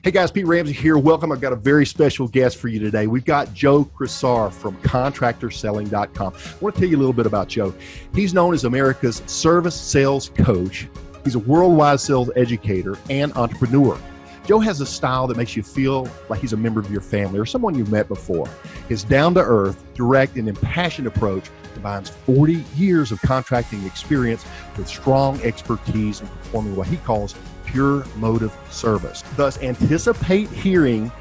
Hey guys, Pete Ramsey here. Welcome. I've got a very special guest for you today. We've got Joe Crisara from contractorselling.com. I want to tell you a little bit about Joe. He's known as America's service sales coach. He's a worldwide sales educator and entrepreneur. Joe has a style that makes you feel like he's a member of your family or someone you've met before. His down-to-earth, direct, and impassioned approach combines 40 years of contracting experience with strong expertise in performing what he calls pure motive service. Thus, anticipate hearing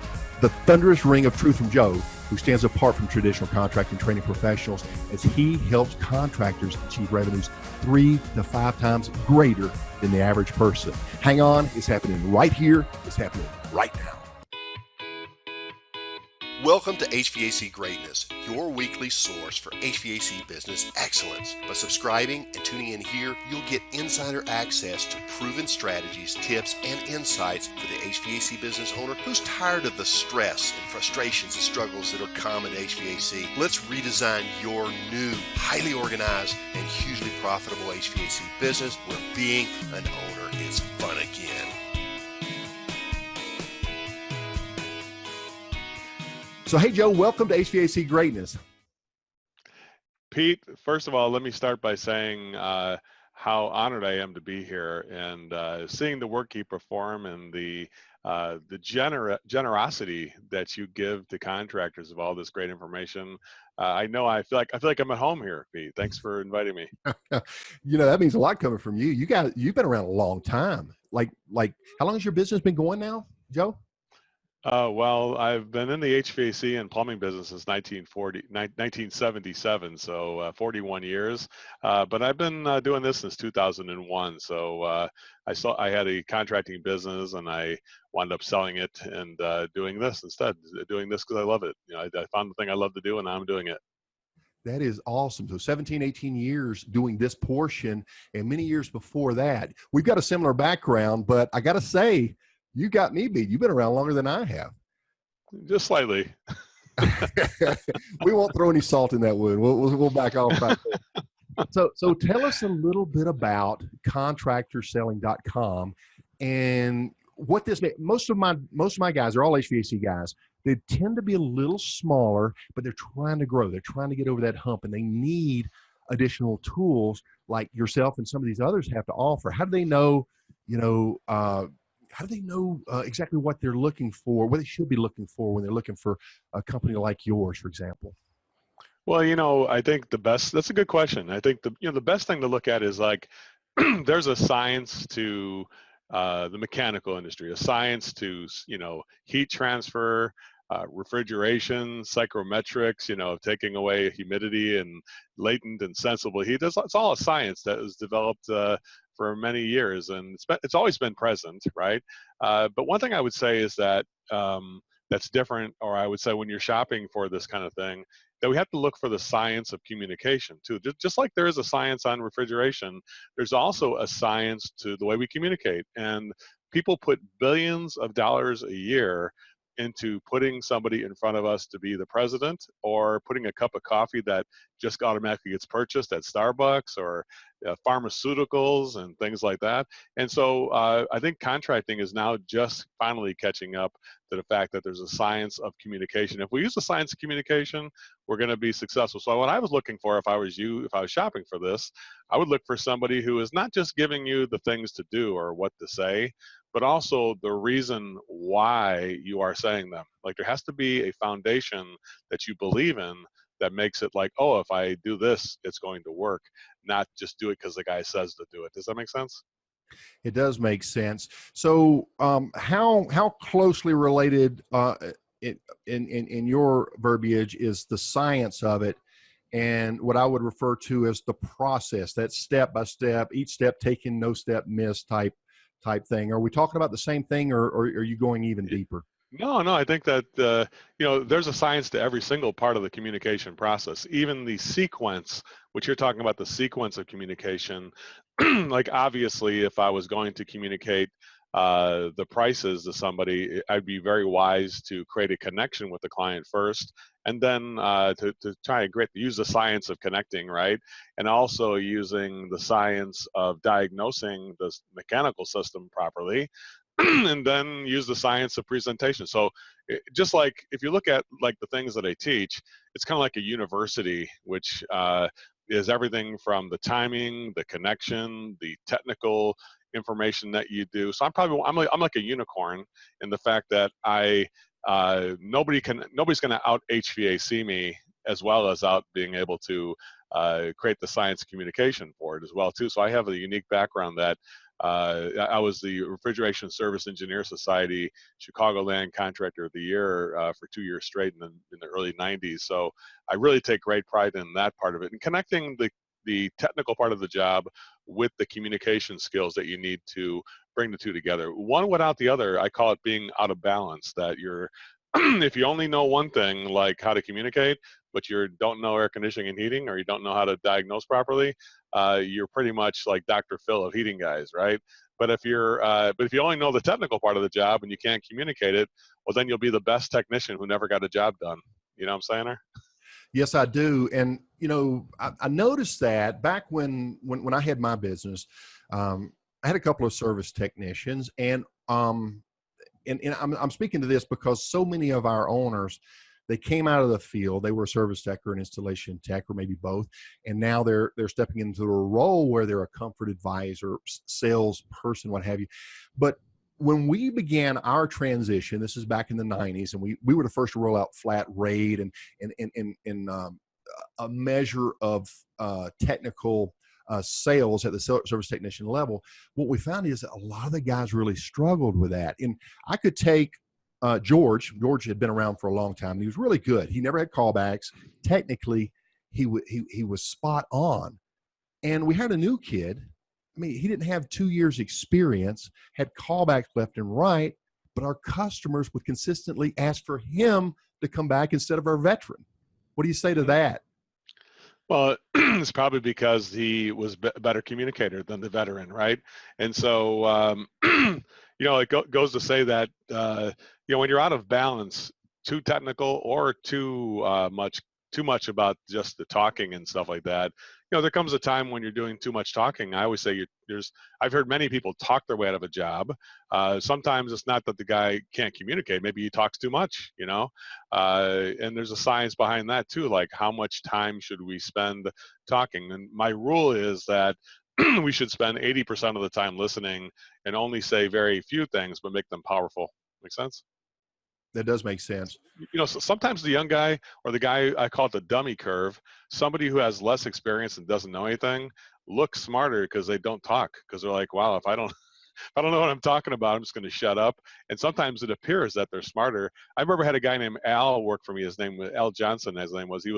the thunderous ring of truth from Joe, who stands apart from traditional contracting training professionals as he helps contractors achieve revenues 3 to 5 times greater than the average person. Hang on, it's happening right here. It's happening right now. Welcome to HVAC Greatness, your weekly source for HVAC business excellence. By subscribing and tuning in here, you'll get insider access to proven strategies, tips, and insights for the HVAC business owner who's tired of the stress and frustrations and struggles that are common to HVAC. Let's redesign your new, highly organized, and hugely profitable HVAC business where being an owner is fun again. So, hey, Joe, welcome to HVAC Greatness. Pete, first of all, let me start by saying how honored I am to be here and seeing the work you perform and the generosity that you give to contractors of all this great information. I feel like I'm at home here, Pete. Thanks for inviting me. You know, that means a lot coming from you. You've been around a long time. Like how long has your business been going now, Joe? Well, I've been in the HVAC and plumbing business since 1977, so 41 years. But I've been doing this since 2001. So I had a contracting business, and I wound up selling it and doing this instead. Doing this because I love it. You know, I found the thing I love to do, and I'm doing it. That is awesome. So 17, 18 years doing this portion, and many years before that. We've got a similar background, but I got to say, you got me beat. You've been around longer than I have. Just slightly. We won't throw any salt in that wound. We'll back off back there. So tell us a little bit about contractorselling.com and what this means. Most of my guys are all HVAC guys. They tend to be a little smaller, but they're trying to grow. They're trying to get over that hump, and they need additional tools like yourself and some of these others have to offer. How do they know, exactly what they're looking for, what they should be looking for when they're looking for a company like yours, for example? Well, I think that's a good question. I think the best thing to look at is like, there's a science to the mechanical industry, a science to, heat transfer, refrigeration, psychrometrics, taking away humidity and latent and sensible heat. It's all a science that was developed for many years, and it's always been present, right? But one thing I would say is that that's different, or I would say when you're shopping for this kind of thing, that we have to look for the science of communication too. Just like there is a science on refrigeration, there's also a science to the way we communicate. And people put billions of dollars a year into putting somebody in front of us to be the president, or putting a cup of coffee that just automatically gets purchased at Starbucks, or pharmaceuticals and things like that. And so I think contracting is now just finally catching up to the fact that there's a science of communication. If we use the science of communication, we're going to be successful. So what I was looking for, if I was shopping for this, I would look for somebody who is not just giving you the things to do or what to say, but also the reason why you are saying them. Like, there has to be a foundation that you believe in that makes it like, oh, if I do this, it's going to work, not just do it because the guy says to do it. Does that make sense? It does make sense. So how closely related in your verbiage is the science of it and what I would refer to as the process, that step by step, each step taken, no step missed type thing? Are we talking about the same thing, or are you going even deeper? No, I think that, there's a science to every single part of the communication process, even the sequence, which you're talking about, the sequence of communication. Like, obviously, if I was going to communicate the prices to somebody, I'd be very wise to create a connection with the client first, and then to try and use the science of connecting, right? And also using the science of diagnosing the mechanical system properly, and then use the science of presentation. So just like if you look at like the things that I teach, it's kind of like a university, which is everything from the timing, the connection, the technical information that you do. So I'm like a unicorn in the fact that nobody's going to out HVAC me as well as out being able to create the science communication for it as well too. So I have a unique background that I was the Refrigeration Service Engineer Society Chicagoland Contractor of the Year for 2 years straight in the early 90s. So I really take great pride in that part of it, and connecting the technical part of the job with the communication skills that you need to bring the two together. One without the other, I call it being out of balance, that you're if you only know one thing, like how to communicate, but you don't know air conditioning and heating, or you don't know how to diagnose properly, you're pretty much like Dr. Phil of heating guys, right? But if you only know the technical part of the job and you can't communicate it, well, then you'll be the best technician who never got a job done. You know what I'm saying there? Yes, I do. And, I noticed that back when I had my business, I had a couple of service technicians, and I'm speaking to this because so many of our owners, they came out of the field, they were a service tech or an installation tech or maybe both, and now they're stepping into a role where they're a comfort advisor, sales person, what have you. But when we began our transition, this is back in the 90s, and we were the first to roll out flat rate and a measure of technical sales at the service technician level. What we found is that a lot of the guys really struggled with that. And I could take George. George had been around for a long time. He was really good. He never had callbacks. Technically, he was spot on. And we had a new kid. I mean, he didn't have 2 years experience, had callbacks left and right, but our customers would consistently ask for him to come back instead of our veteran. What do you say to that? Well, it's probably because he was a better communicator than the veteran, right? And so, it goes to say that, when you're out of balance, too technical or too much about just the talking and stuff like that, there comes a time when you're doing too much talking. I always say I've heard many people talk their way out of a job. Sometimes it's not that the guy can't communicate. Maybe he talks too much, and there's a science behind that too. Like, how much time should we spend talking? And my rule is that we should spend 80% of the time listening and only say very few things, but make them powerful. Make sense? That does make sense. So sometimes the young guy, or the guy, I call it the dummy curve, somebody who has less experience and doesn't know anything, looks smarter because they don't talk, because they're like, wow, if I don't know what I'm talking about, I'm just going to shut up. And sometimes it appears that they're smarter. I remember I had a guy named Al work for me. His name was Al Johnson. His name was. He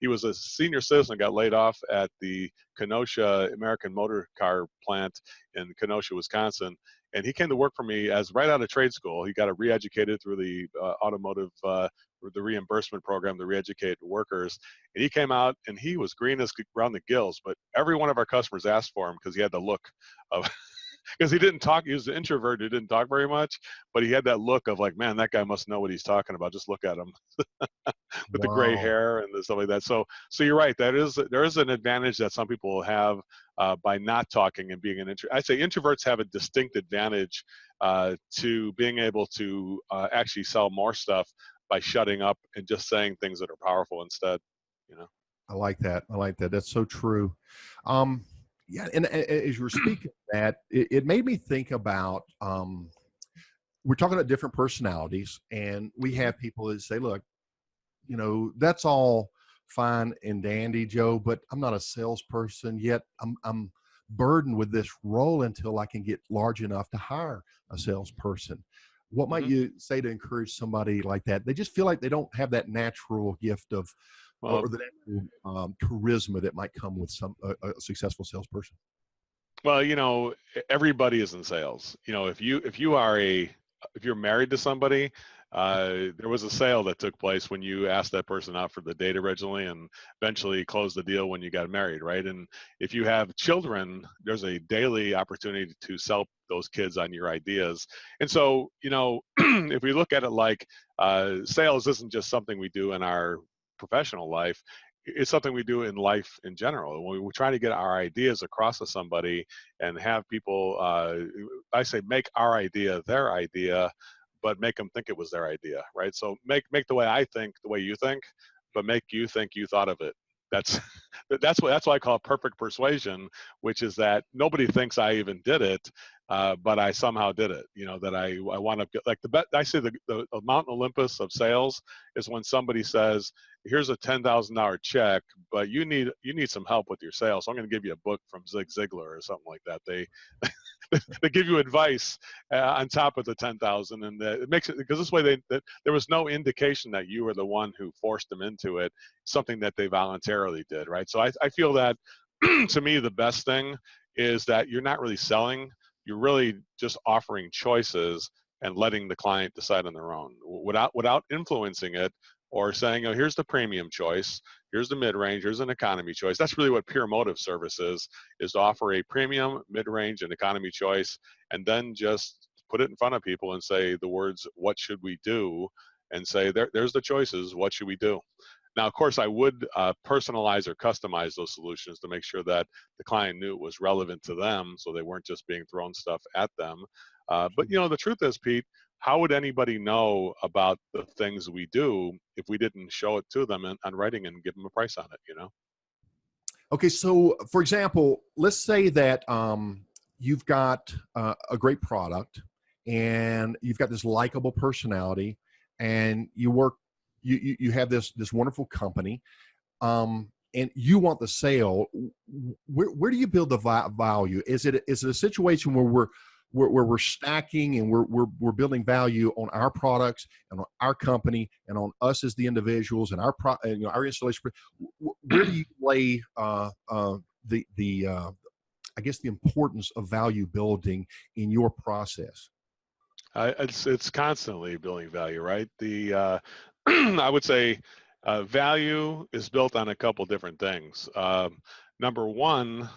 was a senior citizen, got laid off at the Kenosha American Motor Car plant in Kenosha, Wisconsin. And he came to work for me as right out of trade school. He got re-educated through the automotive, the reimbursement program to re-educate workers. And he came out and he was green as around the gills. But every one of our customers asked for him because he had the look of, because he didn't talk. He was an introvert who didn't talk very much, but he had that look of like, man, that guy must know what he's talking about. Just look at him with the gray hair and the stuff like that. So you're right. There is an advantage that some people have by not talking and being an introvert. I'd say introverts have a distinct advantage to being able to actually sell more stuff by shutting up and just saying things that are powerful instead. I like that. That's so true. Yeah, and as you were speaking of that, it made me think about, we're talking about different personalities, and we have people that say, look, that's all fine and dandy, Joe, but I'm not a salesperson yet. I'm burdened with this role until I can get large enough to hire a salesperson. What might you say to encourage somebody like that? They just feel like they don't have that natural gift of, or the natural charisma that might come with a successful salesperson. Well, everybody is in sales. If you're married to somebody, there was a sale that took place when you asked that person out for the date originally, and eventually closed the deal when you got married, right? And if you have children, there's a daily opportunity to sell those kids on your ideas. And so, if we look at it like sales isn't just something we do in our professional life, it's something we do in life in general. When we try to get our ideas across to somebody and have people, I say, make our idea their idea, but make them think it was their idea, right? So make the way I think the way you think, but make you think you thought of it. That's that's why I call it perfect persuasion, which is that nobody thinks I even did it, but I somehow did it. You know, that I want to get like I say the Mount Olympus of sales is when somebody says, here's a $10,000 check, but you need some help with your sales. So I'm going to give you a book from Zig Ziglar or something like that. They they give you advice on top of the 10,000, and it makes it because this way there was no indication that you were the one who forced them into it, something that they voluntarily did, right? So I feel that to me the best thing is that you're not really selling, you're really just offering choices and letting the client decide on their own without influencing it or saying, oh, here's the premium choice, here's the mid-range, here's an economy choice. That's really what Pure Motive service is to offer a premium, mid-range, and economy choice, and then just put it in front of people and say the words, what should we do? And say, there's the choices, what should we do? Now, of course, I would personalize or customize those solutions to make sure that the client knew it was relevant to them, so they weren't just being thrown stuff at them. But you know, the truth is, Pete, how would anybody know about the things we do if we didn't show it to them on writing and give them a price on it? You know. Okay, so for example, let's say that you've got a great product and you've got this likable personality, and you have this wonderful company, and you want the sale. Where do you build the value? Is it a situation where we're stacking and we're building value on our products and on our company and on us as the individuals and our installation? Where do you lay the I guess the importance of value building in your process? It's constantly building value, right? The I would say value is built on a couple different things. Number one,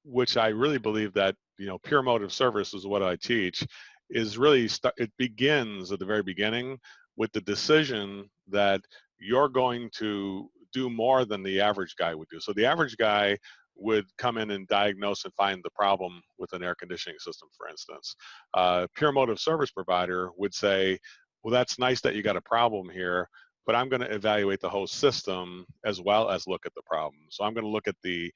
which I really believe that Pure Motive service is what I teach, is really it begins at the very beginning with the decision that you're going to do more than the average guy would do. So the average guy would come in and diagnose and find the problem with an air conditioning system, for instance. Pure Motive service provider would say, well, that's nice that you got a problem here, but I'm going to evaluate the whole system as well as look at the problem. So I'm going to look at the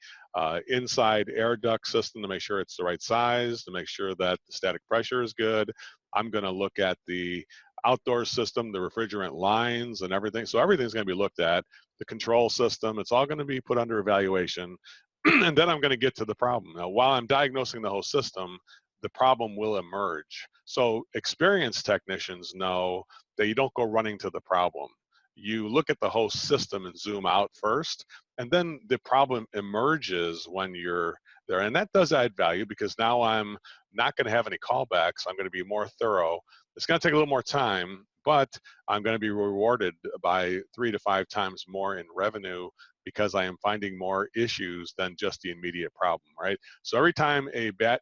inside air duct system to make sure it's the right size, to make sure that the static pressure is good. I'm going to look at the outdoor system, the refrigerant lines and everything. So everything's going to be looked at. The control system, it's all going to be put under evaluation. And then I'm going to get to the problem. Now, while I'm diagnosing the whole system, the problem will emerge. So experienced technicians know that you don't go running to the problem. You look at the whole system and zoom out first, and then the problem emerges when you're there. And that does add value because now I'm not going to have any callbacks. I'm going to be more thorough. It's going to take a little more time, but I'm going to be rewarded by 3 to 5 times more in revenue because I am finding more issues than just the immediate problem, right? So every time a bad,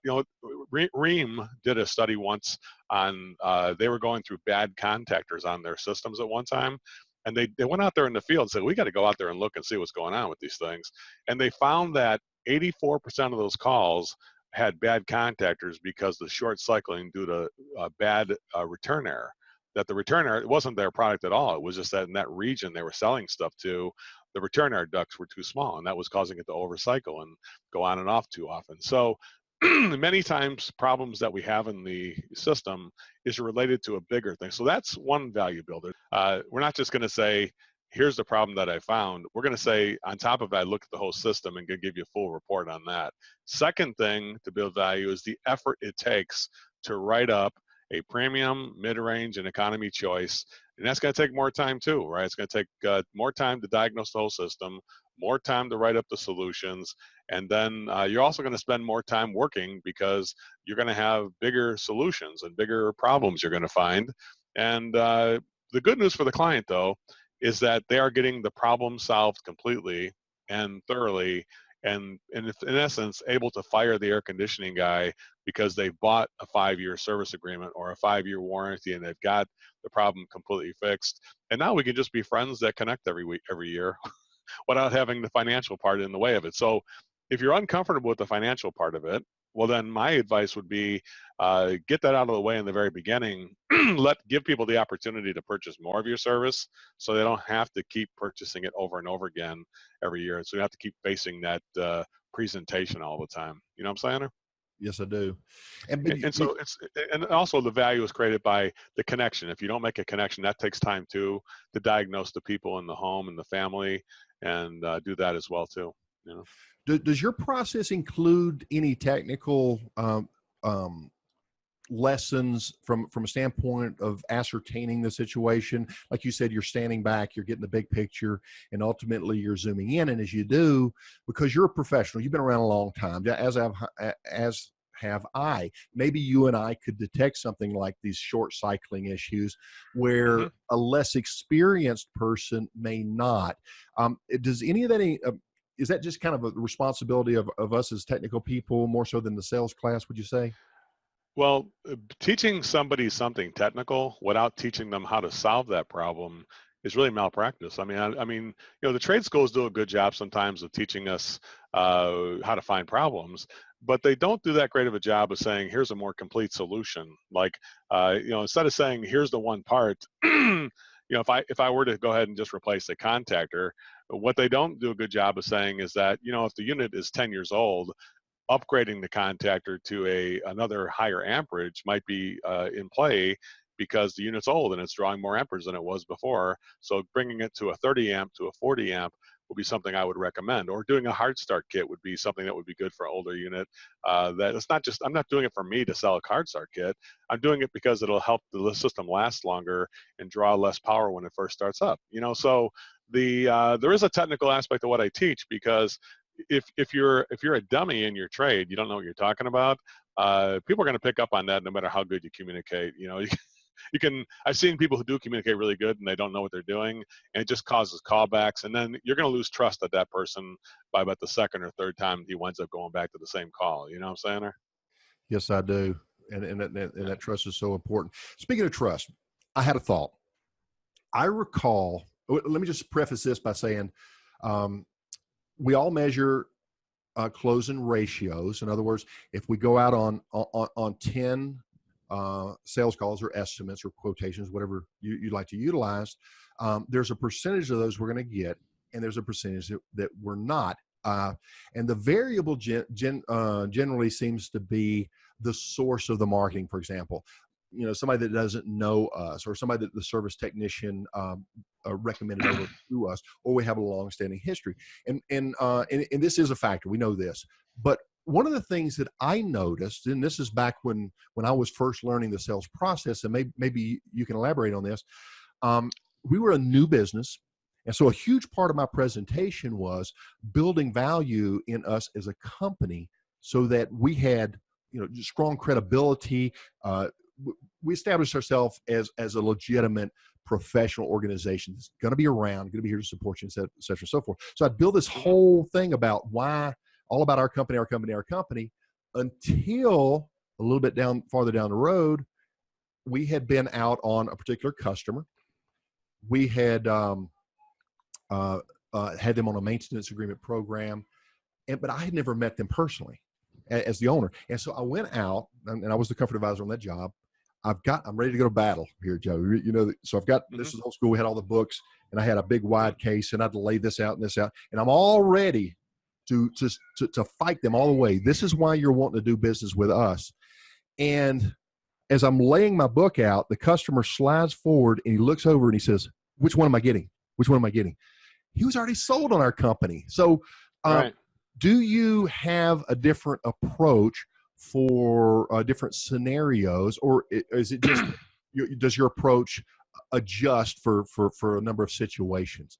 Ream did a study once on, they were going through bad contactors on their systems at one time. And they went out there in the field and said, we got to go out there and look and see what's going on with these things. And they found that 84% of those calls had bad contactors because the short cycling due to a bad return error. That the return error, it wasn't their product at all. It was just that in that region they were selling stuff to, the return error ducts were too small, and that was causing it to overcycle and go on and off too often. So many times problems that we have in the system is related to a bigger thing. So that's one value builder. We're not just going to say, here's the problem that I found. We're going to say, on top of that, I look at the whole system and give you a full report on that. Second thing to build value is the effort it takes to write up a premium, mid-range, and economy choice. And that's going to take more time too, right? It's going to take more time to diagnose the whole system, more time to write up the solutions, and then you're also going to spend more time working because you're going to have bigger solutions and bigger problems you're going to find. And the good news for the client, though, is that they are getting the problem solved completely and thoroughly, and in essence, able to fire the air conditioning guy because they bought a 5-year service agreement or a 5-year warranty, and they've got the problem completely fixed. And now we can just be friends that connect every week, every year. without having the financial part in the way of it. So if you're uncomfortable with the financial part of it, well, then my advice would be get that out of the way in the very beginning. Give people the opportunity to purchase more of your service, so they don't have to keep purchasing it over and over again every year. So you have to keep facing that presentation all the time. You know what I'm saying? Yes, I do. And, And so and also the value is created by the connection. If you don't make a connection, that takes time too, to diagnose the people in the home and the family, and do that as well too. You know. does your process include any technical lessons from a standpoint of ascertaining the situation? Like you said, you're standing back, you're getting the big picture, and ultimately you're zooming in. And as you do, because you're a professional, you've been around a long time, as have I. Maybe you and I could detect something like these short cycling issues where a less experienced person may not. Does any of that is that just kind of a responsibility of us as technical people more so than the sales class, would you say? Well, teaching somebody something technical without teaching them how to solve that problem is really malpractice. I mean, you know, the trade schools do a good job sometimes of teaching us how to find problems, but they don't do that great of a job of saying, here's a more complete solution. Like, you know, instead of saying, here's the one part, you know, if I were to go ahead and just replace the contactor, what they don't do a good job of saying is that, you know, if the unit is 10 years old, upgrading the contactor to another higher amperage might be in play, because the unit's old and it's drawing more amperes than it was before. So bringing it to a 30 amp to a 40 amp would be something I would recommend. Or doing a hard start kit would be something that would be good for an older unit. That it's not just, I'm not doing it for me to sell a hard start kit. I'm doing it because it'll help the system last longer and draw less power when it first starts up. You know, so there is a technical aspect of what I teach, because if you're a dummy in your trade, you don't know what you're talking about. People are going to pick up on that no matter how good you communicate. You know, you can. I've seen people who do communicate really good and they don't know what they're doing, and it just causes callbacks. And then you're going to lose trust at that person by about the second or third time he winds up going back to the same call. You know what I'm saying? Yes, I do. And that trust is so important. Speaking of trust, I had a thought. I recall, let me just preface this by saying, we all measure closing ratios. In other words, if we go out on 10 sales calls or estimates or quotations, whatever you'd like to utilize, there's a percentage of those we're going to get, and there's a percentage that we're not. And the variable generally seems to be the source of the marketing. For example, you know, somebody that doesn't know us, or somebody that the service technician recommended over to us, or we have a long-standing history. And this is a factor. We know this. But one of the things that I noticed, and this is back when I was first learning the sales process, and maybe you can elaborate on this. We were a new business. And so a huge part of my presentation was building value in us as a company, so that we had, you know, strong credibility. We established ourselves as a legitimate professional organization that's going to be around, going to be here to support you, et cetera, and so forth. So I built this whole thing about all about our company, until a little bit farther down the road, we had been out on a particular customer. We had had them on a maintenance agreement program, but I had never met them personally as the owner. And so I went out, and I was the comfort advisor on that job. I'm ready to go to battle here, Joe. You know, so I've got, this is old school. We had all the books, and I had a big wide case, and I'd lay this out and this out, and I'm all ready to fight them all the way. This is why you're wanting to do business with us. And as I'm laying my book out, the customer slides forward and he looks over and he says, "Which one am I getting? Which one am I getting?" He was already sold on our company. So, Right. do you have a different approach for different scenarios, or is it just does your approach adjust for a number of situations?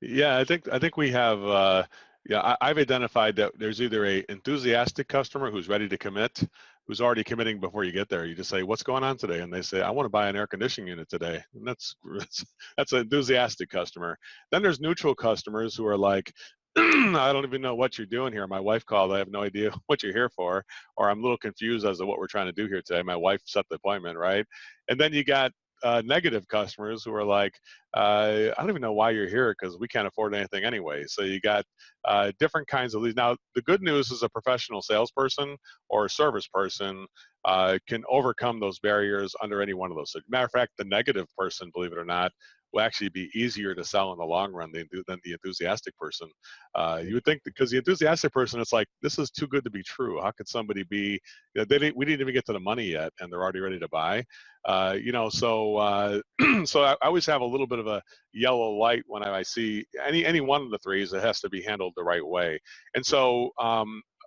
Yeah, I think we have. I've identified that there's either a enthusiastic customer who's ready to commit, who's already committing before you get there. You just say, "What's going on today?" And they say, "I want to buy an air conditioning unit today." And that's an enthusiastic customer. Then there's neutral customers who are like, "I don't even know what you're doing here. My wife called. I have no idea what you're here for, or I'm a little confused as to what we're trying to do here today. My wife set the appointment, right?" And then you got negative customers who are like, I don't even know why you're here because we can't afford anything anyway. So you got different kinds of leads. Now, the good news is a professional salesperson or a service person can overcome those barriers under any one of those. So, matter of fact, the negative person, believe it or not, will actually be easier to sell in the long run than the enthusiastic person. You would think, because the enthusiastic person, it's like, this is too good to be true. How could somebody be, we didn't even get to the money yet and they're already ready to buy. So I always have a little bit of a yellow light when I see any one of the threes. It has to be handled the right way. And so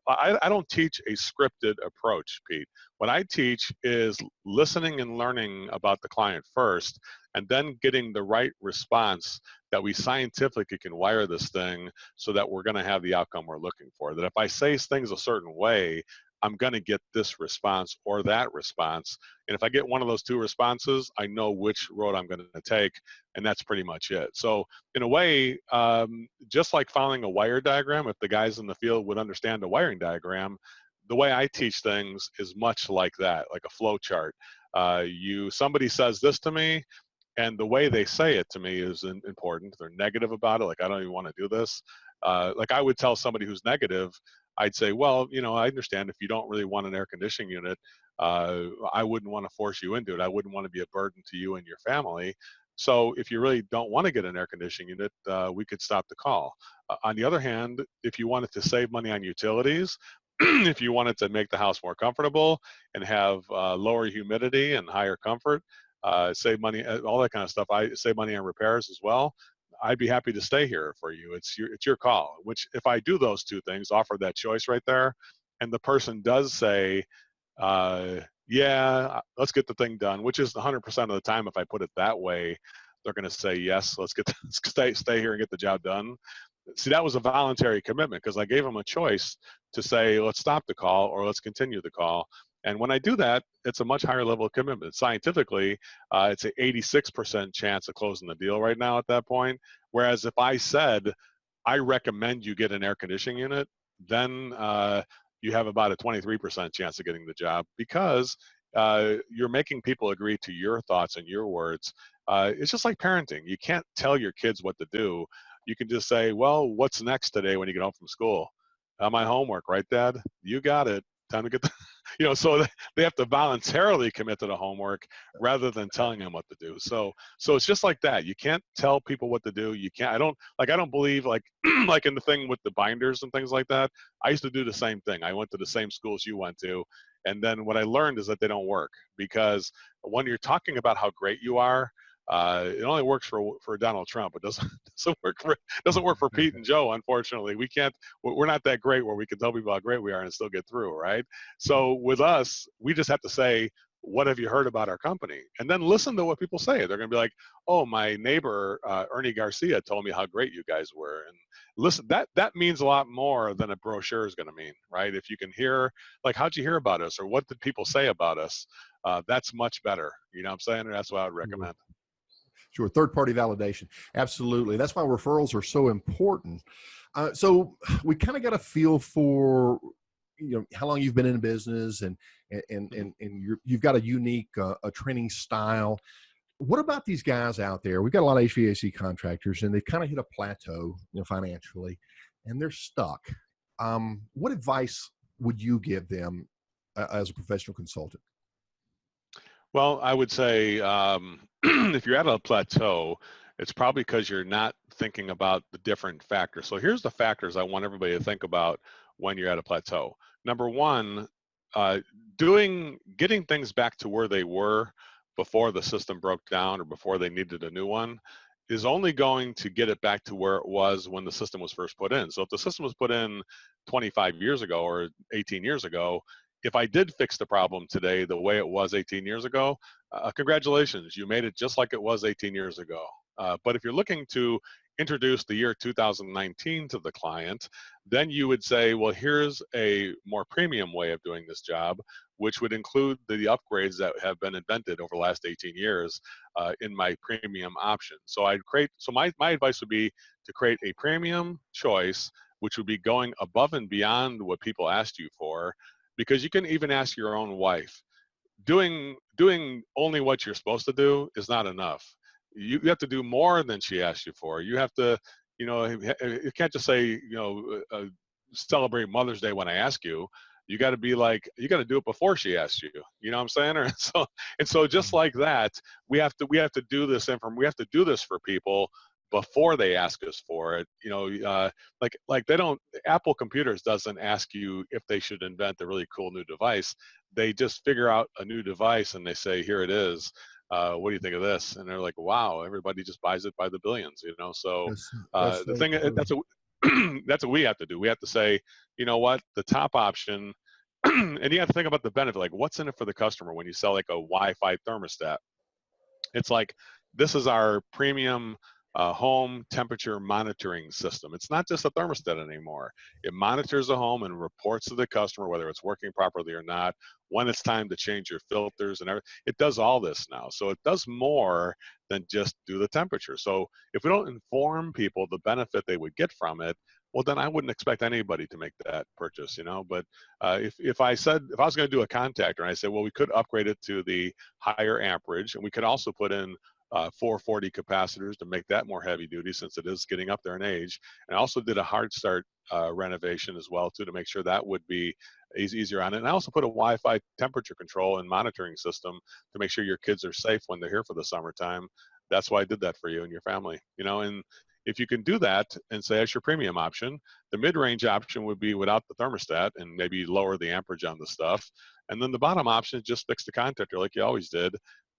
I don't teach a scripted approach, Pete. What I teach is listening and learning about the client first, and then getting the right response that we scientifically can wire this thing so that we're going to have the outcome we're looking for. That if I say things a certain way, I'm going to get this response or that response. And if I get one of those two responses, I know which road I'm going to take, and that's pretty much it. So in a way, just like following a wire diagram, if the guys in the field would understand a wiring diagram, the way I teach things is much like that, like a flow chart. Somebody says this to me, and the way they say it to me is important. They're negative about it, like, I don't even want to do this. Like I would tell somebody who's negative, I'd say, well, I understand if you don't really want an air conditioning unit, I wouldn't want to force you into it. I wouldn't want to be a burden to you and your family. So if you really don't want to get an air conditioning unit, we could stop the call. On the other hand, if you wanted to save money on utilities, if you wanted to make the house more comfortable and have lower humidity and higher comfort, save money, all that kind of stuff. I save money on repairs as well. I'd be happy to stay here for you. It's your call. Which, if I do those two things, offer that choice right there, and the person does say, yeah, let's get the thing done, which is 100% of the time, if I put it that way, they're going to say yes. Let's stay here and get the job done. See, that was a voluntary commitment because I gave them a choice to say, let's stop the call or let's continue the call. And when I do that, it's a much higher level of commitment. Scientifically, it's an 86% chance of closing the deal right now at that point. Whereas if I said, I recommend you get an air conditioning unit, then you have about a 23% chance of getting the job because you're making people agree to your thoughts and your words. It's just like parenting. You can't tell your kids what to do. You can just say, well, what's next today when you get home from school? My homework, right, Dad? You got it. Time to get the, so they have to voluntarily commit to the homework rather than telling them what to do. So it's just like that. You can't tell people what to do. You can't, I don't believe like in the thing with the binders and things like that. I used to do the same thing. I went to the same schools you went to. And then what I learned is that they don't work because when you're talking about how great you are, it only works for Donald Trump. It doesn't work for Pete and Joe. Unfortunately, we're not that great where we can tell people how great we are and still get through, right? So with us, we just have to say, what have you heard about our company? And then listen to what people say. They're going to be like, oh, my neighbor Ernie Garcia told me how great you guys were. And listen, that means a lot more than a brochure is going to mean, right? If you can hear, like, how'd you hear about us, or what did people say about us? That's much better. You know what I'm saying? And that's what I would recommend. Sure. Third-party validation. Absolutely. That's why referrals are so important. So we kind of got a feel for, how long you've been in business and you've got a unique a training style. What about these guys out there? We've got a lot of HVAC contractors and they've kind of hit a plateau, financially, and they're stuck. What advice would you give them as a professional consultant? Well, I would say if you're at a plateau, it's probably because you're not thinking about the different factors. So here's the factors I want everybody to think about when you're at a plateau. Number one, getting things back to where they were before the system broke down or before they needed a new one is only going to get it back to where it was when the system was first put in. So if the system was put in 25 years ago or 18 years ago, if I did fix the problem today the way it was 18 years ago, congratulations, you made it just like it was 18 years ago. But if you're looking to introduce the year 2019 to the client, then you would say, well, here's a more premium way of doing this job, which would include the upgrades that have been invented over the last 18 years in my premium option. So my advice would be to create a premium choice, which would be going above and beyond what people asked you for, because you can even ask your own wife, doing only what you're supposed to do is not enough. You have to do more than she asked you for. You have to, you can't just say, celebrate Mother's Day when I ask you. You got to be like, you got to do it before she asks you. You know what I'm saying? Or so just like that, we have to do this we have to do this for people before they ask us for it. Like they don't. Apple Computers doesn't ask you if they should invent a really cool new device. They just figure out a new device and they say, here it is. What do you think of this? And they're like, wow, everybody just buys it by the billions, So That's the so thing true. that's what we have to do. We have to say, you know what, the top option, and you have to think about the benefit, like what's in it for the customer when you sell like a Wi-Fi thermostat. It's like, this is our premium home temperature monitoring system. It's not just a thermostat anymore. It monitors the home and reports to the customer whether it's working properly or not, when it's time to change your filters and everything. It does all this now. So it does more than just do the temperature. So if we don't inform people the benefit they would get from it, well, then I wouldn't expect anybody to make that purchase, But if I was going to do a contactor and I said, well, we could upgrade it to the higher amperage, and we could also put in 440 capacitors to make that more heavy duty since it is getting up there in age. And I also did a hard start renovation as well too, to make sure that would be easier on it. And I also put a Wi-Fi temperature control and monitoring system to make sure your kids are safe when they're here for the summertime. That's why I did that for you and your family, and if you can do that and say as your premium option, the mid-range option would be without the thermostat and maybe lower the amperage on the stuff. And then the bottom option is just fix the contactor like you always did.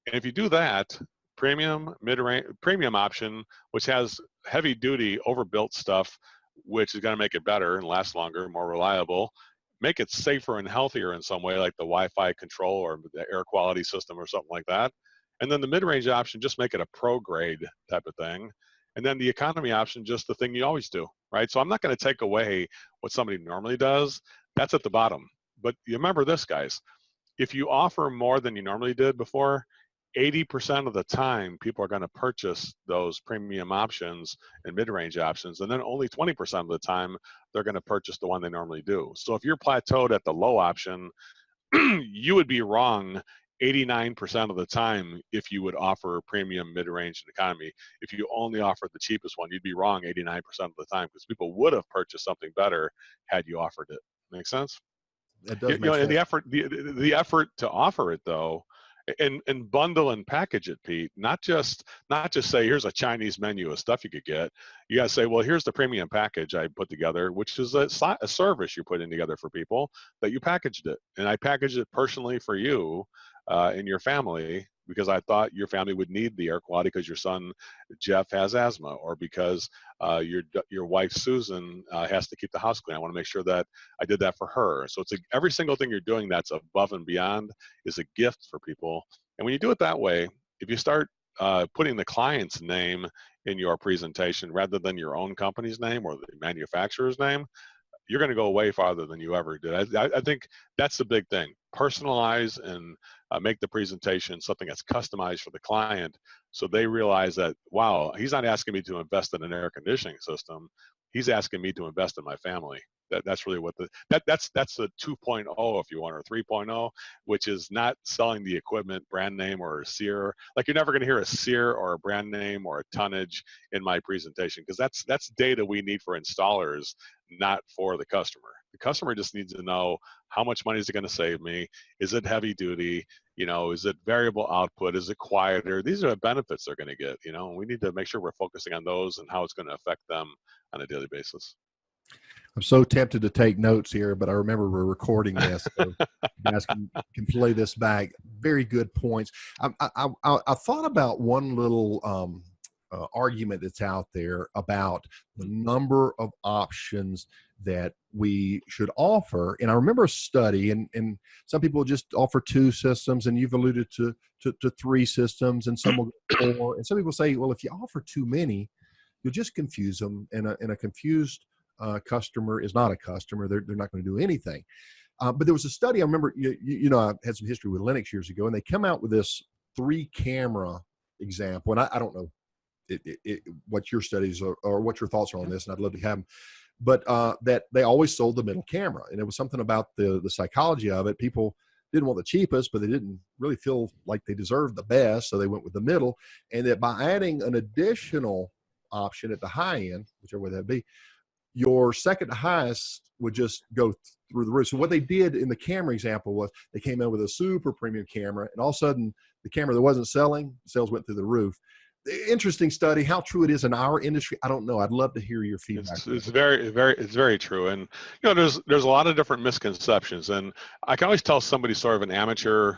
And if you do that, premium, mid-range, premium option, which has heavy duty overbuilt stuff, which is going to make it better and last longer, more reliable, make it safer and healthier in some way, like the Wi-Fi control or the air quality system or something like that. And then the mid-range option, just make it a pro grade type of thing. And then the economy option, just the thing you always do, right? So I'm not going to take away what somebody normally does. That's at the bottom. But you remember this, guys. If you offer more than you normally did before, 80% of the time, people are going to purchase those premium options and mid-range options. And then only 20% of the time, they're going to purchase the one they normally do. So if you're plateaued at the low option, you would be wrong 89% of the time if you would offer premium, mid-range, and economy. If you only offered the cheapest one, you'd be wrong 89% of the time because people would have purchased something better had you offered it. Make sense? That does make And sense. the effort to offer it though, and bundle and package it, Pete. Not just say here's a Chinese menu of stuff you could get. You got to say, well, here's the premium package I put together, which is a service you're putting together for people that you packaged it, and I packaged it personally for you and your family because I thought your family would need the air quality because your son Jeff has asthma, or because your wife Susan has to keep the house clean. I want to make sure that I did that for her. So it's every single thing you're doing that's above and beyond is a gift for people. And when you do it that way, if you start putting the client's name in your presentation rather than your own company's name or the manufacturer's name, you're going to go way farther than you ever did. I think that's the big thing. Personalize and make the presentation something that's customized for the client, so they realize that, wow, he's not asking me to invest in an air conditioning system. He's asking me to invest in my family. That's really what that's the 2.0, if you want, or 3.0, which is not selling the equipment brand name or a SEER. Like, you're never going to hear a SEER or a brand name or a tonnage in my presentation, because that's data we need for installers, not for the customer. The customer just needs to know how much money is it going to save me? Is it heavy duty? Is it variable output? Is it quieter? These are the benefits they're going to get, and we need to make sure we're focusing on those and how it's going to affect them on a daily basis. I'm so tempted to take notes here, but I remember we're recording this, so you guys can play this back. Very good points. I thought about one little argument that's out there about the number of options that we should offer. And I remember a study, and some people just offer 2 systems, and you've alluded to 3 systems, and some will go 4. And some people say, well, if you offer too many, you'll just confuse them, and a confused customer is not a customer. They're not going to do anything. But there was a study, I remember, I had some history with Linux years ago, and they come out with this 3-camera example. And I don't know what your studies are, or what your thoughts are on this, and I'd love to have them. But that they always sold the middle camera, and it was something about the psychology of it. People didn't want the cheapest, but they didn't really feel like they deserved the best, so they went with the middle. And that by adding an additional option at the high end, whichever way that be, your second highest would just go through the roof. So what they did in the camera example was they came in with a super premium camera, and all of a sudden the camera that wasn't selling, sales went through the roof. Interesting study. How true it is in our industry, I don't know. I'd love to hear your feedback. It's very true. And there's a lot of different misconceptions, and I can always tell somebody's sort of an amateur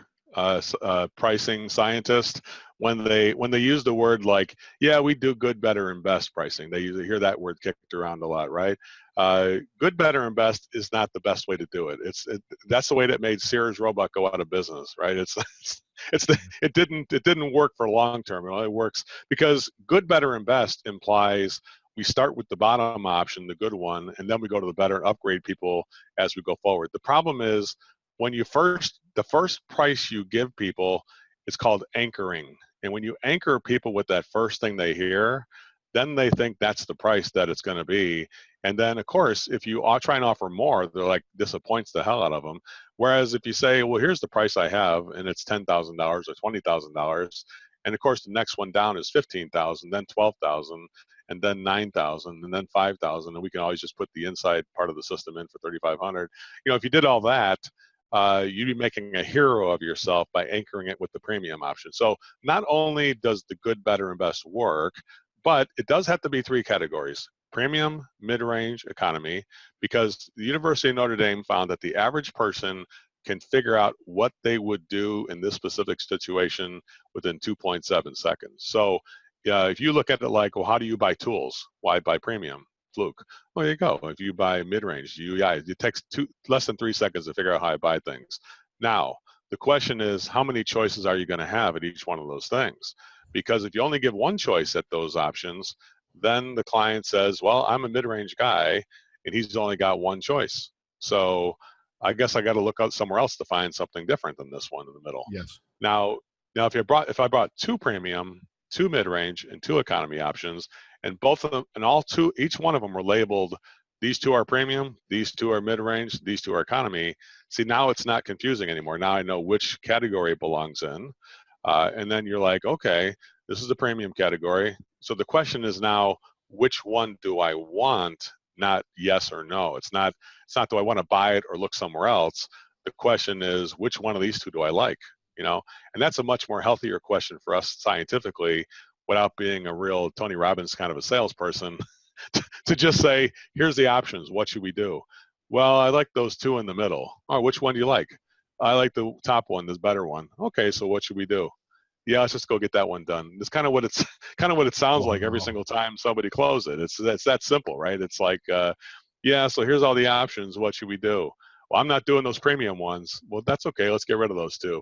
pricing scientist when they use the word like, yeah, we do good, better, and best pricing. They usually hear that word kicked around a lot, right? Good, better, and best is not the best way to do it. That's the way that made Sears Roebuck go out of business, right? It didn't work for long term. It works because good, better, and best implies we start with the bottom option, the good one, and then we go to the better and upgrade people as we go forward. The problem is when the first price you give people is called anchoring. And when you anchor people with that first thing they hear, then they think that's the price that it's going to be. And then, of course, if you try and offer more, they're like, disappoints the hell out of them. Whereas if you say, well, here's the price I have, and it's $10,000 or $20,000, and of course, the next one down is $15,000, then $12,000, and then $9,000, and then $5,000, and we can always just put the inside part of the system in for $3,500. If you did all that, you'd be making a hero of yourself by anchoring it with the premium option. So not only does the good, better, and best work, but it does have to be three categories: premium, mid-range, economy, because the University of Notre Dame found that the average person can figure out what they would do in this specific situation within 2.7 seconds. So if you look at it like, well, how do you buy tools? Why buy premium? Fluke. Well, there you go. If you buy mid-range, it takes less than 3 seconds to figure out how I buy things. Now, the question is, how many choices are you going to have at each one of those things? Because if you only give one choice at those options, then the client says, well, I'm a mid-range guy, and he's only got one choice. So I guess I got to look out somewhere else to find something different than this one in the middle. Yes. Now if I brought two premium, two mid-range, and two economy options, and both of them, and each one of them were labeled, these two are premium, these two are mid-range, these two are economy. See, now it's not confusing anymore. Now I know which category it belongs in. And then you're like, okay, this is the premium category. So the question is now, which one do I want? Not yes or no. It's not do I want to buy it or look somewhere else. The question is, which one of these two do I like? And that's a much more healthier question for us scientifically, without being a real Tony Robbins kind of a salesperson, to just say, here's the options. What should we do? Well, I like those two in the middle. Oh, which one do you like? I like the top one, this better one. Okay, so what should we do? Yeah, let's just go get that one done. It's kind of what it sounds like every single time somebody closes it. It's that simple, right? It's like, yeah, so here's all the options. What should we do? Well, I'm not doing those premium ones. Well, that's okay. Let's get rid of those two.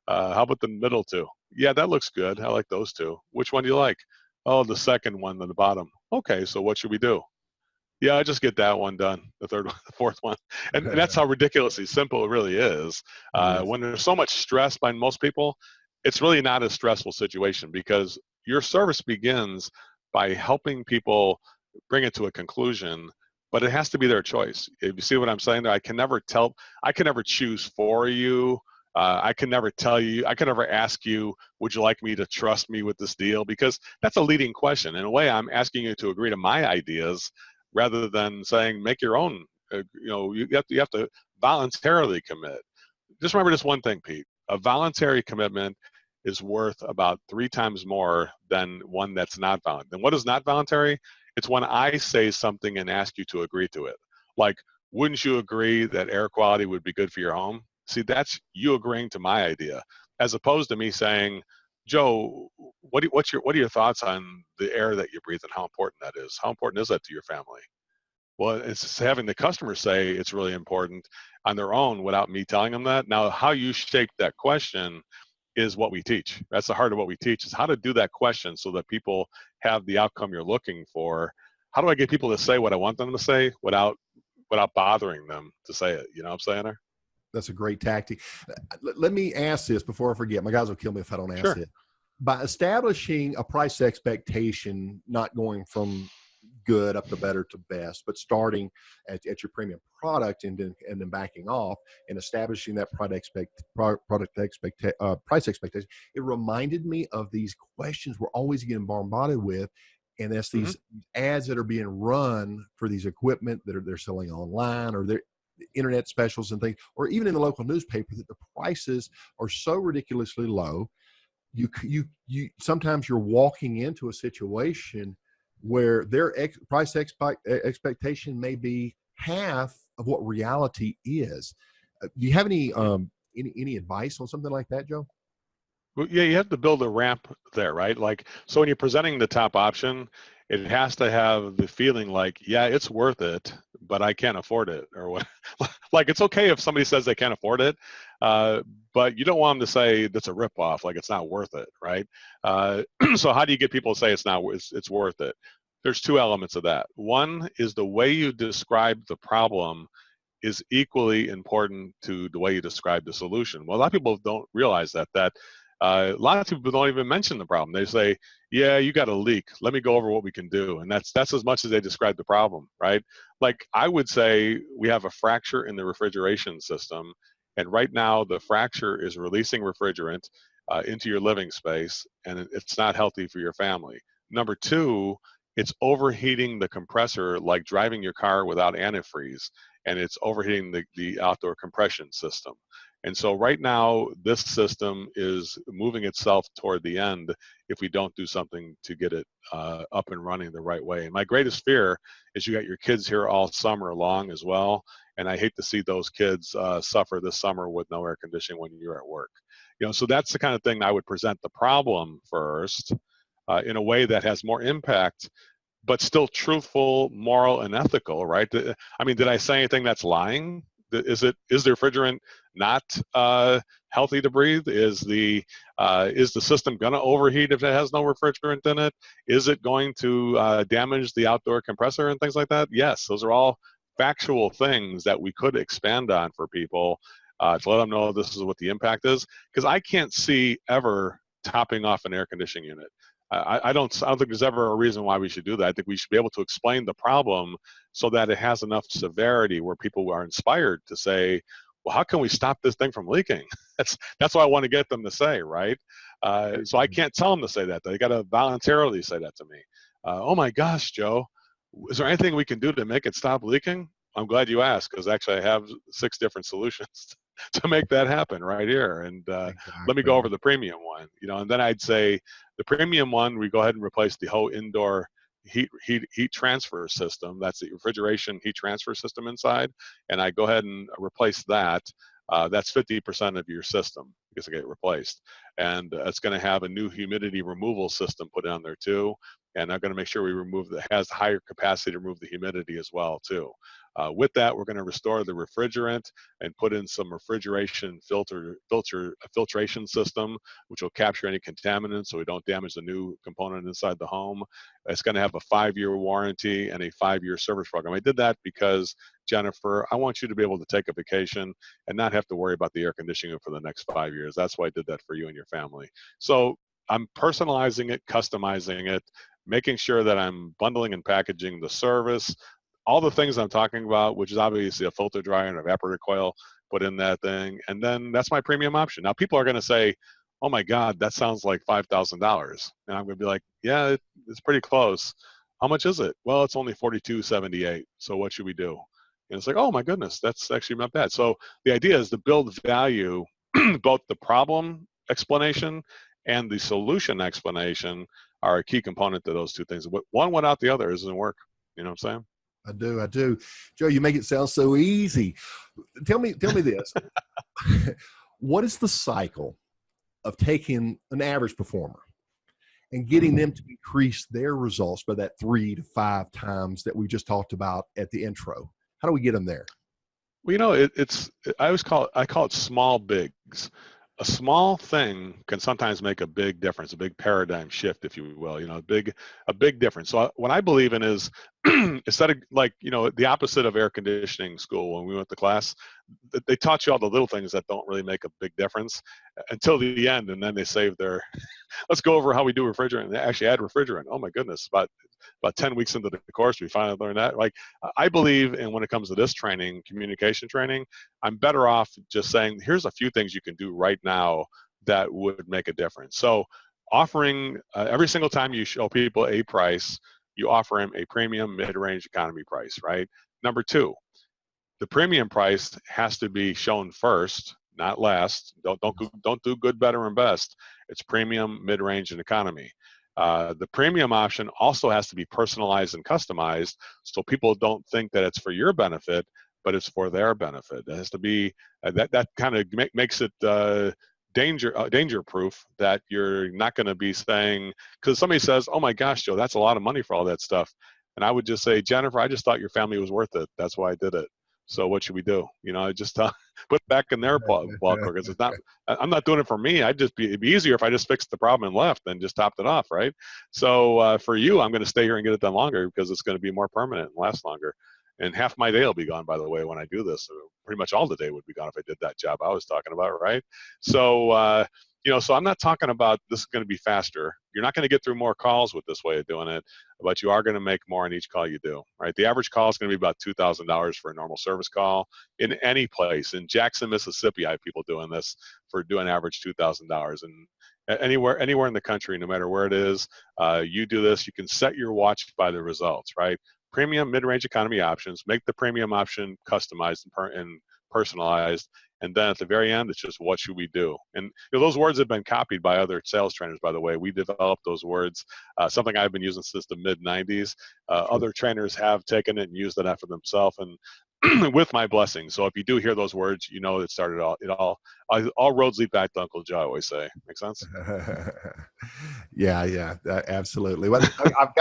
How about the middle two? Yeah, that looks good. I like those two. Which one do you like? Oh, the second one on the bottom. Okay, so what should we do? Yeah, I just get that one done, the third one, the fourth one. And that's how ridiculously simple it really is. When there's so much stress by most people, it's really not a stressful situation, because your service begins by helping people bring it to a conclusion, but it has to be their choice. If you see what I'm saying, I can never choose for you. I can never tell you, I can never ask you, would you like me to trust me with this deal? Because that's a leading question. In a way, I'm asking you to agree to my ideas rather than saying, make your own. You have to voluntarily commit. Just remember this one thing, Pete. A voluntary commitment is worth about 3 times more than one that's not voluntary. And what is not voluntary? It's when I say something and ask you to agree to it. Like, wouldn't you agree that air quality would be good for your home? See, that's you agreeing to my idea, as opposed to me saying, Joe, what are your thoughts on the air that you breathe and how important that is? How important is that to your family? Well, it's having the customer say it's really important on their own without me telling them that. Now, how you shape that question is what we teach. That's the heart of what we teach, is how to do that question so that people have the outcome you're looking for. How do I get people to say what I want them to say without bothering them to say it? You know what I'm saying there? That's a great tactic. Let me ask this before I forget. My guys will kill me if I don't ask it. By establishing a price expectation, not going from good up to better to best, but starting at your premium product and then backing off and establishing that price expectation. It reminded me of these questions we're always getting bombarded with. And that's Mhm. these ads that are being run for these equipment that they're selling online, or their internet specials and things, or even in the local newspaper, that the prices are so ridiculously low. You sometimes you're walking into a situation where their expectation may be half of what reality is. Do you have any advice on something like that, Joe? Well, yeah, you have to build a ramp there, right? Like, so when you're presenting the top option, it has to have the feeling like, yeah, it's worth it, but I can't afford it, or what? Like, it's okay if somebody says they can't afford it, uh, but you don't want them to say that's a ripoff, like it's not worth it, right? Uh, so how do you get people to say it's worth it? There's two elements of that. One is the way you describe the problem is equally important to the way you describe the solution. Well, a lot of people don't realize that a lot of people don't even mention the problem. They say, "Yeah, you got a leak. Let me go over what we can do," and that's as much as they describe the problem, right? Like I would say, we have a fracture in the refrigeration system, and right now the fracture is releasing refrigerant into your living space, and it's not healthy for your family. Number two, it's overheating the compressor like driving your car without antifreeze, and it's overheating the outdoor compression system. And so right now, this system is moving itself toward the end if we don't do something to get it up and running the right way. And my greatest fear is you got your kids here all summer long as well, and I hate to see those kids suffer this summer with no air conditioning when you're at work. So that's the kind of thing I would present the problem first in a way that has more impact, but still truthful, moral, and ethical, right? I mean, did I say anything that's lying? Is the refrigerant not healthy to breathe? Is the system going to overheat if it has no refrigerant in it? Is it going to damage the outdoor compressor and things like that? Yes, those are all factual things that we could expand on for people to let them know this is what the impact is. Because I can't see ever topping off an air conditioning unit. I don't think there's ever a reason why we should do that. I think we should be able to explain the problem so that it has enough severity where people are inspired to say, well, how can we stop this thing from leaking? That's what I want to get them to say, right? So I can't tell them to say that. They got to voluntarily say that to me. Oh my gosh, Joe, is there anything we can do to make it stop leaking? I'm glad you asked, because actually I have 6 different solutions to make that happen right here. And let me Exactly. go over the premium one, and then I'd say the premium one, we go ahead and replace the whole indoor heat transfer system. That's the refrigeration heat transfer system inside. And I go ahead and replace that. That's 50% of your system because it get replaced. And it's going to have a new humidity removal system put on there too. And I'm going to make sure we remove has higher capacity to remove the humidity as well too. With that, we're going to restore the refrigerant and put in some refrigeration filtration system, which will capture any contaminants so we don't damage the new component inside the home. It's going to have a 5-year warranty and a 5-year service program. I did that because, Jennifer, I want you to be able to take a vacation and not have to worry about the air conditioning for the next 5 years. That's why I did that for you and your family. So I'm personalizing it, customizing it, making sure that I'm bundling and packaging the service, all the things I'm talking about, which is obviously a filter dryer and evaporator coil put in that thing. And then that's my premium option. Now people are going to say, oh my God, that sounds like $5,000. And I'm going to be like, yeah, it's pretty close. How much is it? Well, it's only $42.78. So what should we do? And it's like, oh my goodness, that's actually not bad. So the idea is to build value, both the problem explanation and the solution explanation are a key component to those two things. One without the other doesn't work. You know what I'm saying? I do. Joe, you make it sound so easy. Tell me this. What is the cycle of taking an average performer and getting them to increase their results by that 3 to 5 times that we just talked about at the intro? How do we get them there? Well, I call it small bigs. A small thing can sometimes make a big difference, a big paradigm shift, if you will. A big difference. So what I believe in is instead of the opposite of air conditioning school when we went to class, they taught you all the little things that don't really make a big difference until the end, and then they save their. Let's go over how we do refrigerant. They actually add refrigerant. Oh my goodness! About 10 weeks into the course, we finally learned that. Like, I believe, and when it comes to this training, communication training, I'm better off just saying, here's a few things you can do right now that would make a difference. So, offering every single time you show people a price, you offer them a premium, mid-range, economy price, right? Number two, the premium price has to be shown first, not last. Don't do good, better, and best. It's premium, mid-range, and economy. The premium option also has to be personalized and customized, so people don't think that it's for your benefit, but it's for their benefit. It has to be that kind of makes it danger proof, that you're not going to be saying, because somebody says, "Oh my gosh, Joe, that's a lot of money for all that stuff," and I would just say, "Jennifer, I just thought your family was worth it. That's why I did it. So what should we do?" I just put back in their ballpark. Because it's not, I'm not doing it for me. It'd be easier if I just fixed the problem and left and just topped it off, right? So for you, I'm going to stay here and get it done longer, because it's going to be more permanent and last longer. And half my day will be gone, by the way, when I do this. So pretty much all the day would be gone if I did that job I was talking about, right? So so I'm not talking about this is going to be faster. You're not going to get through more calls with this way of doing it, but you are going to make more on each call you do, right? The average call is going to be about $2,000 for a normal service call in any place. In Jackson, Mississippi, I have people doing this for doing average $2,000. And anywhere in the country, no matter where it is, you do this, you can set your watch by the results, right? Premium, mid-range, economy options. Make the premium option customized and personalized. And then at the very end, it's just, what should we do? And those words have been copied by other sales trainers, by the way. We developed those words, something I've been using since the mid-90s. Other trainers have taken it and used it for themselves, and with my blessing. So if you do hear those words, it started all roads lead back to Uncle Joe, I always say. Make sense? Yeah, absolutely. Well, I've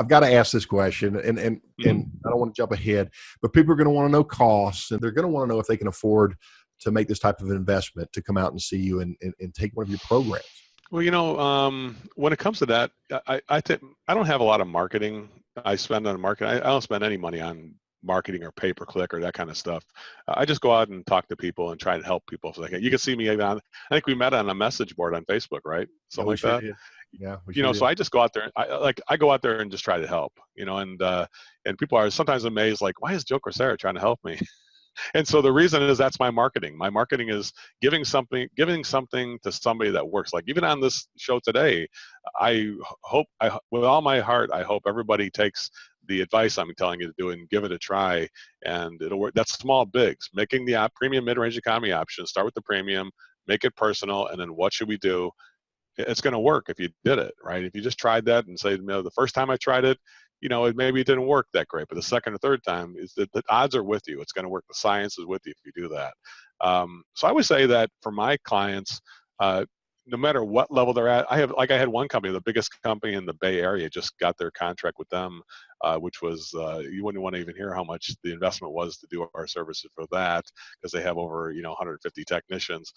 got to ask this question, and I don't want to jump ahead, but people are going to want to know costs, and they're going to want to know if they can afford to make this type of investment to come out and see you and take one of your programs. Well, when it comes to that, I don't have a lot of marketing I spend on marketing. I don't spend any money on marketing or pay-per-click or that kind of stuff. I just go out and talk to people and try to help people. So you can see me I think we met on a message board on Facebook, right? Something like that. Yeah. So I just go out there. I go out there and just try to help. And people are sometimes amazed, like, why is Joe Crisara trying to help me? And so the reason is that's my marketing. My marketing is giving something to somebody that works. Like even on this show today, with all my heart, I hope everybody takes the advice I'm telling you to do and give it a try, and it'll work. That's small bigs. Making the premium, mid-range, economy option. Start with the premium, make it personal, and then what should we do? It's going to work if you did it right. If you just tried that and say, the first time I tried it, maybe it didn't work that great, but the second or third time, the odds are with you. It's going to work. The science is with you if you do that. So I would say that for my clients, no matter what level they're at, I had one company, the biggest company in the Bay Area, just got their contract with them, which was, you wouldn't want to even hear how much the investment was to do our services for that, because they have over, 150 technicians.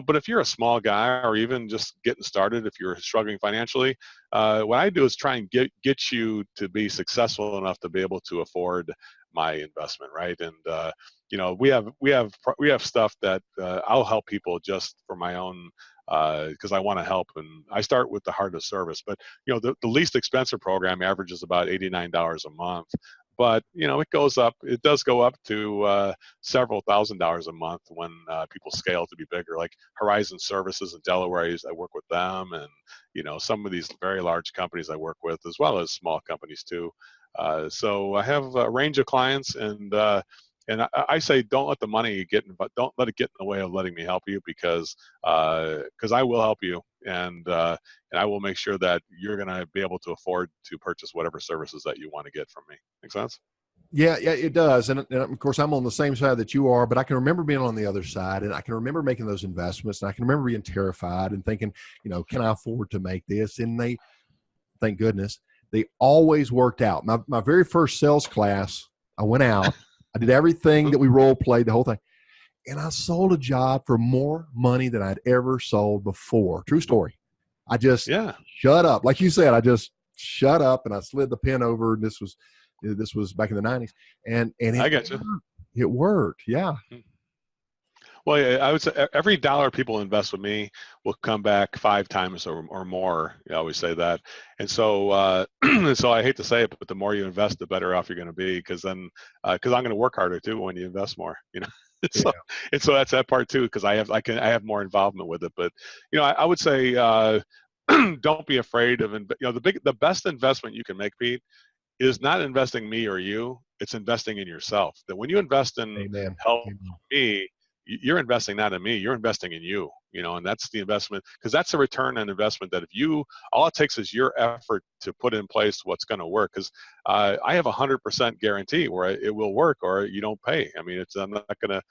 But if you're a small guy or even just getting started, if you're struggling financially, what I do is try and get you to be successful enough to be able to afford my investment, right? And we have stuff that I'll help people just for my own, because I want to help, and I start with the heart of service. But the least expensive program averages about $89 a month, but it does go up to several $1,000s a month when people scale to be bigger, like Horizon Services in Delaware. I work with them, and some of these very large companies I work with, as well as small companies too. So I have a range of clients, and I say, don't let the money don't let it get in the way of letting me help you, because I will help you, and I will make sure that you're going to be able to afford to purchase whatever services that you want to get from me. Make sense? Yeah, it does. And of course, I'm on the same side that you are, but I can remember being on the other side, and I can remember making those investments, and I can remember being terrified and thinking, can I afford to make this? And thank goodness, they always worked out. My very first sales class, I went out, I did everything that we role played, the whole thing. And I sold a job for more money than I'd ever sold before. True story. I just shut up. Like you said, I just shut up and I slid the pen over. And this was back in the 90s. And I got you. It worked. Yeah. Well, yeah, I would say every dollar people invest with me will come back 5 times or more. I always say that. And so, so I hate to say it, but the more you invest, the better off you're going to be. Because then, because I'm going to work harder too when you invest more. Yeah. so and so that's that part too. Because I have more involvement with it. But I would say don't be afraid of the best investment you can make, Pete, is not investing me or you. It's investing in yourself. That when you invest in Amen. help Amen. me, you're investing not in me, you're investing in you, and that's the investment, because that's a return on investment that all it takes is your effort to put in place what's going to work. Because I have 100% guarantee where it will work or you don't pay. I mean, I'm not going to,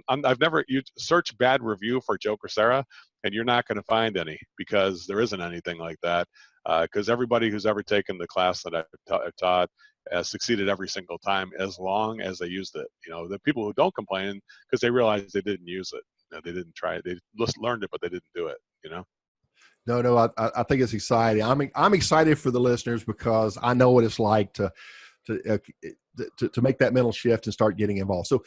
I've never, you search bad review for Joe Crisara and you're not going to find any, because there isn't anything like that. Because everybody who's ever taken the class that I've taught has succeeded every single time, as long as they used it. The people who don't complain because they realize they didn't use it. They didn't try it. They just learned it, but they didn't do it. No, I think it's exciting. I'm excited for the listeners because I know what it's like to make that mental shift and start getting involved. So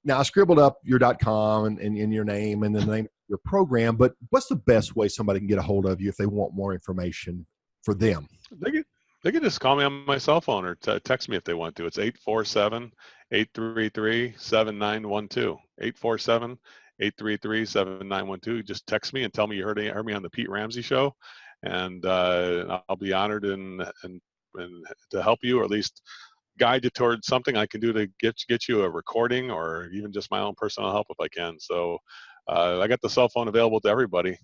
now I scribbled up your .com and your name and the name of your program, but what's the best way somebody can get a hold of you if they want more information for them? They can just call me on my cell phone or text me if they want to. It's 847-833-7912. 847-833-7912. Just text me and tell me you heard me on the Pete Ramsey Show, and I'll be honored and to help you, or at least guide you towards something I can do to get you a recording, or even just my own personal help if I can. So I got the cell phone available to everybody.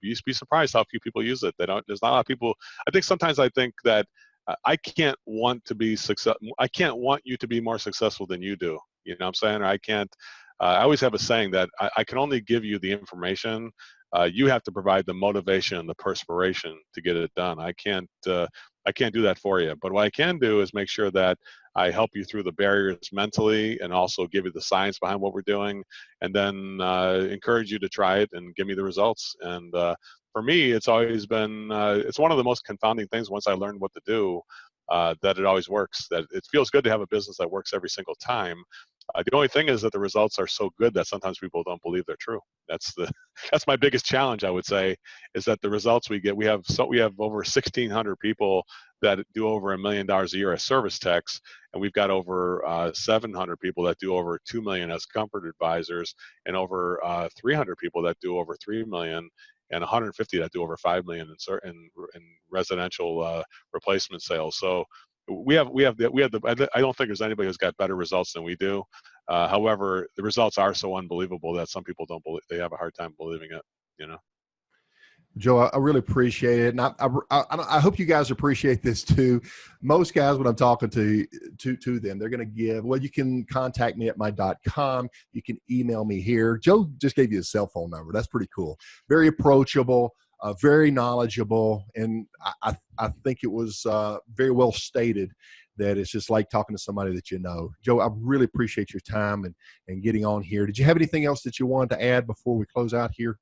You'd be surprised how few people use it. There's not a lot of people. I think sometimes I think that I can't want to be I can't want you to be more successful than you do. You know what I'm saying? Or I can't. I always have a saying that I can only give you the information. You have to provide the motivation and the perspiration to get it done. I can't do that for you. But what I can do is make sure that I help you through the barriers mentally, and also give you the science behind what we're doing, and then encourage you to try it and give me the results. And for me, it's always been, it's one of the most confounding things once I learned what to do, that it always works, that it feels good to have a business that works every single time. The only thing is that the results are so good that sometimes people don't believe they're true. That's my biggest challenge, I would say, is that the results we get, we have over 1,600 people that do over $1 million a year as service techs, and we've got over 700 people that do over $2 million as comfort advisors, and over 300 people that do over $3 million, and 150 that do over $5 million in residential replacement sales. So we have the, I don't think there's anybody who's got better results than we do. However, the results are so unbelievable that some people don't believe, they have a hard time believing it, Joe, I really appreciate it. And I hope you guys appreciate this too. Most guys, when I'm talking to them, they're going to give, well, you can contact me at my .com. You can email me here. Joe just gave you his cell phone number. That's pretty cool. Very approachable, very knowledgeable. And I think it was very well stated that it's just like talking to somebody that you know. Joe, I really appreciate your time and getting on here. Did you have anything else that you wanted to add before we close out here?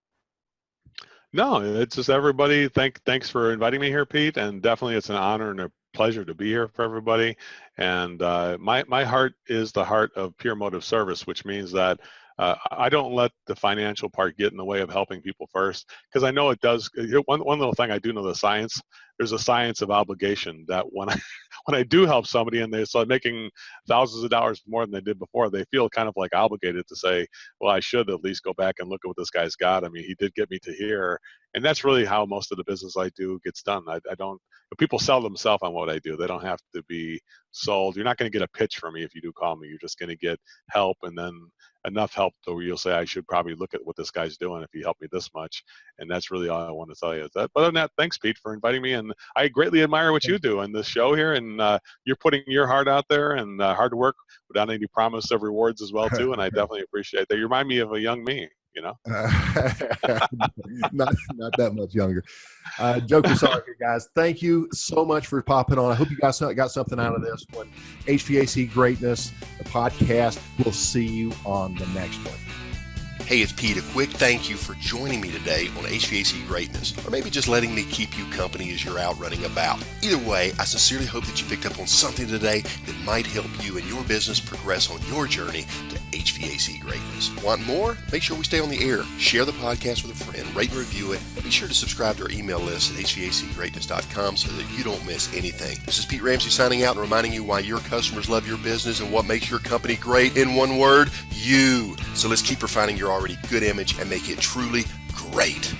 No, it's just everybody. Thanks for inviting me here, Pete. And definitely it's an honor and a pleasure to be here for everybody. And my heart is the heart of Pure Motive Service, which means that I don't let the financial part get in the way of helping people first, because I know it does. One little thing I do know, the science. There's a science of obligation that when I do help somebody and they start making thousands of dollars more than they did before, they feel kind of like obligated to say, well, I should at least go back and look at what this guy's got. I mean, he did get me to here. And that's really how most of the business I do gets done. I don't, people sell themselves on what I do. They don't have to be sold. You're not going to get a pitch from me if you do call me. You're just going to get help, and then enough help to where you'll say, I should probably look at what this guy's doing if he helped me this much. And that's really all I want to tell you. But other than that, thanks, Pete, for inviting me. And I greatly admire what you do in this show here. And you're putting your heart out there and hard work without any promise of rewards as well, too. And I definitely appreciate that. You remind me of a young me. Not that much younger. Joe Crisara here, guys. Thank you so much for popping on. I hope you guys got something out of this one. HVAC Greatness, the podcast. We'll see you on the next one. Hey, it's Pete. A quick thank you for joining me today on HVAC Greatness, or maybe just letting me keep you company as you're out running about. Either way, I sincerely hope that you picked up on something today that might help you and your business progress on your journey to HVAC Greatness. Want more? Make sure we stay on the air. Share the podcast with a friend. Rate and review it. Be sure to subscribe to our email list at hvacgreatness.com so that you don't miss anything. This is Pete Ramsey signing out and reminding you why your customers love your business and what makes your company great. In one word, you. So let's keep refining your already good image and make it truly great.